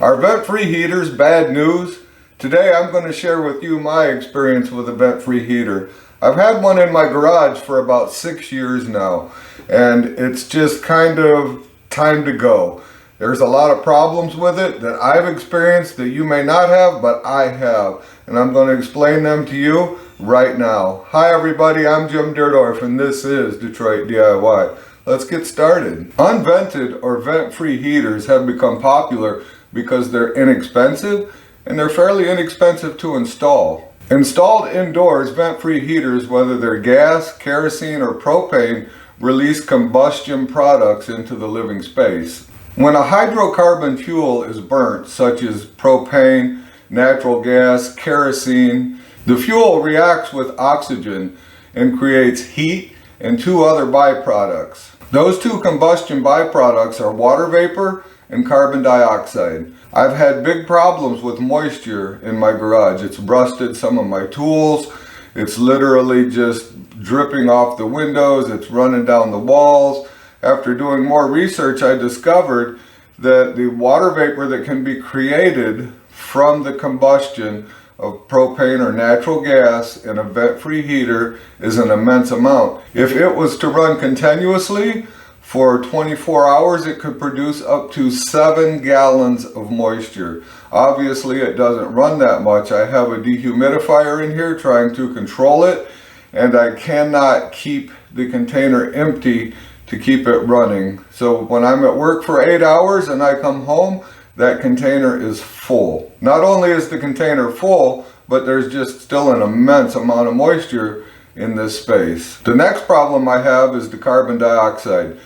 Are vent-free heaters bad news? Today I'm going to share with you my experience with a vent-free heater. I've had one in my garage for about 6 years now, and it's just kind of time to go. There's a lot of problems with it that I've experienced that you may not have, but I have, and I'm going to explain them to you right now. Hi everybody, I'm Jim Dierdorf, and this is Detroit DIY. Let's get started. Unvented or vent-free heaters have become popular because they're inexpensive and they're fairly inexpensive to install. Installed indoors, vent-free heaters, whether they're gas, kerosene, or propane, release combustion products into the living space. When a hydrocarbon fuel is burnt, such as propane, natural gas, kerosene, the fuel reacts with oxygen and creates heat and two other byproducts. Those two combustion byproducts are water vapor and carbon dioxide. I've had big problems with moisture in my garage. It's rusted some of my tools. It's literally just dripping off the windows. It's running down the walls. After doing more research, I discovered that the water vapor that can be created from the combustion of propane or natural gas in a vent-free heater is an immense amount. If it was to run continuously for 24 hours, it could produce up to 7 gallons of moisture. Obviously, it doesn't run that much. I have a dehumidifier in here trying to control it, and I cannot keep the container empty to keep it running. So when I'm at work for 8 hours and I come home, that container is full. Not only is the container full, but there's just still an immense amount of moisture in this space. The next problem I have is the carbon dioxide.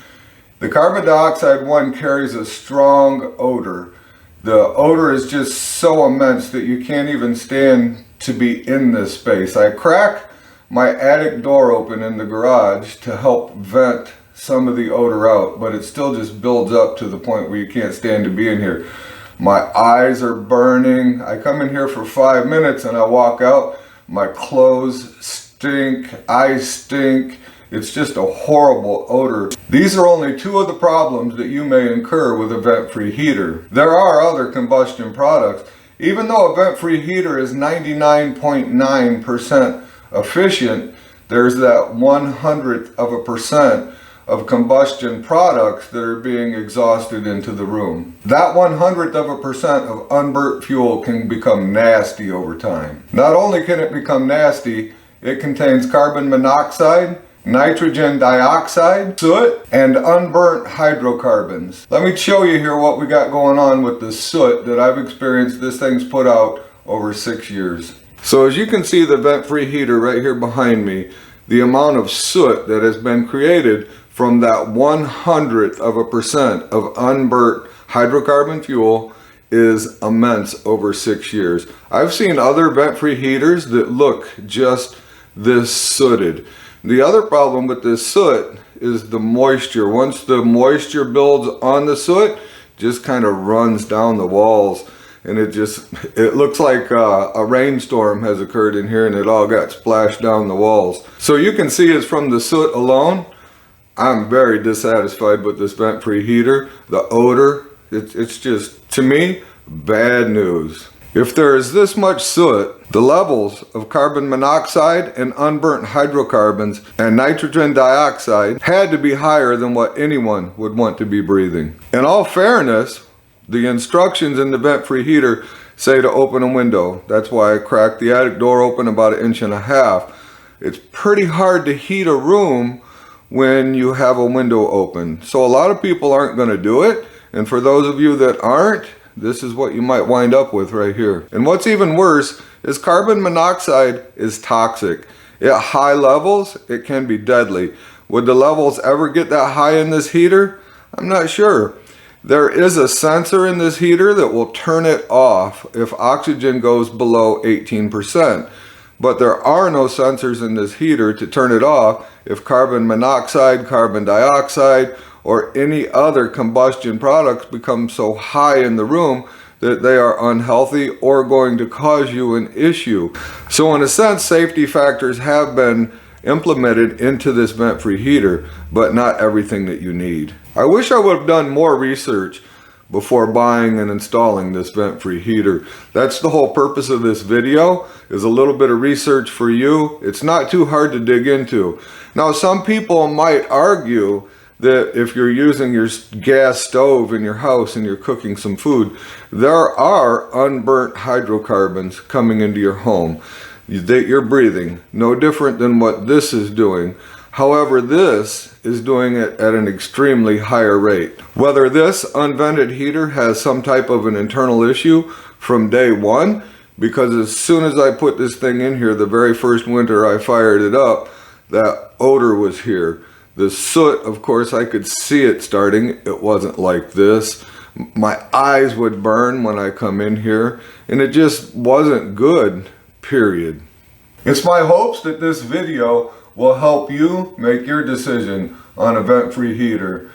The carbon dioxide one carries a strong odor. The odor is just so immense that you can't even stand to be in this space. I crack my attic door open in the garage to help vent some of the odor out, but it still just builds up to the point where you can't stand to be in here. My eyes are burning. I come in here for 5 minutes and I walk out. My clothes stink, I stink. It's just a horrible odor. These are only two of the problems that you may incur with a vent-free heater. There are other combustion products. Even though a vent-free heater is 99.9% efficient, there's that 1/100% of combustion products that are being exhausted into the room. That 1/100% of unburnt fuel can become nasty over time. Not only can it become nasty, it contains carbon monoxide, nitrogen dioxide, soot, and unburnt hydrocarbons. Let me show you here what we got going on with the soot that I've experienced. This thing's put out over 6 years. So as you can see the vent-free heater right here behind me, the amount of soot that has been created from that 1/100% of unburnt hydrocarbon fuel is immense over 6 years. I've seen other vent-free heaters that look just this sooted. The other problem with this soot is the moisture. Once the moisture builds on the soot, just kind of runs down the walls, and it looks like a rainstorm has occurred in here and it all got splashed down the walls. So you can see it's from the soot alone. I'm very dissatisfied with this vent-free heater. The odor, it's just, to me, bad news. If there is this much soot, the levels of carbon monoxide and unburnt hydrocarbons and nitrogen dioxide had to be higher than what anyone would want to be breathing. In all fairness, the instructions in the vent-free heater say to open a window. That's why I cracked the attic door open about 1.5 inches. It's pretty hard to heat a room when you have a window open. So a lot of people aren't going to do it. And for those of you that aren't, this is what you might wind up with right here. And what's even worse is carbon monoxide is toxic. At high levels, it can be deadly. Would the levels ever get that high in this heater? I'm not sure. There is a sensor in this heater that will turn it off if oxygen goes below 18%. But there are no sensors in this heater to turn it off if carbon monoxide, carbon dioxide, or any other combustion products become so high in the room that they are unhealthy or going to cause you an issue. So in a sense, safety factors have been implemented into this vent-free heater, but not everything that you need. I wish I would have done more research, before buying and installing this vent-free heater. That's the whole purpose of this video, is a little bit of research for you. It's not too hard to dig into. Now, some people might argue that if you're using your gas stove in your house and you're cooking some food, there are unburnt hydrocarbons coming into your home that you're breathing, no different than what this is doing. However, this is doing it at an extremely higher rate. Whether this unvented heater has some type of an internal issue from day one, because as soon as I put this thing in here, the very first winter I fired it up, that odor was here. The soot, of course, I could see it starting. It wasn't like this. My eyes would burn when I come in here, and it just wasn't good, period. It's my hopes that this video will help you make your decision on a vent-free heater.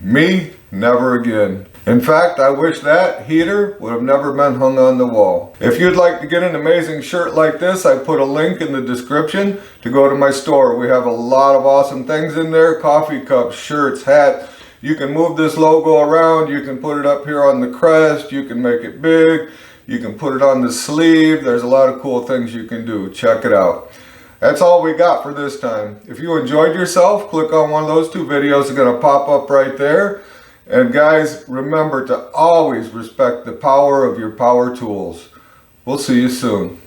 Me, never again. In fact, I wish that heater would have never been hung on the wall. If you'd like to get an amazing shirt like this, I put a link in the description to go to my store. We have a lot of awesome things in there: coffee cups, shirts, hats. You can move this logo around. You can put it up here on the crest. You can make it big. You can put it on the sleeve. There's a lot of cool things you can do. Check it out. That's all we got for this time. If you enjoyed yourself, click on one of those two videos. It's going to pop up right there. And guys, remember to always respect the power of your power tools. We'll see you soon.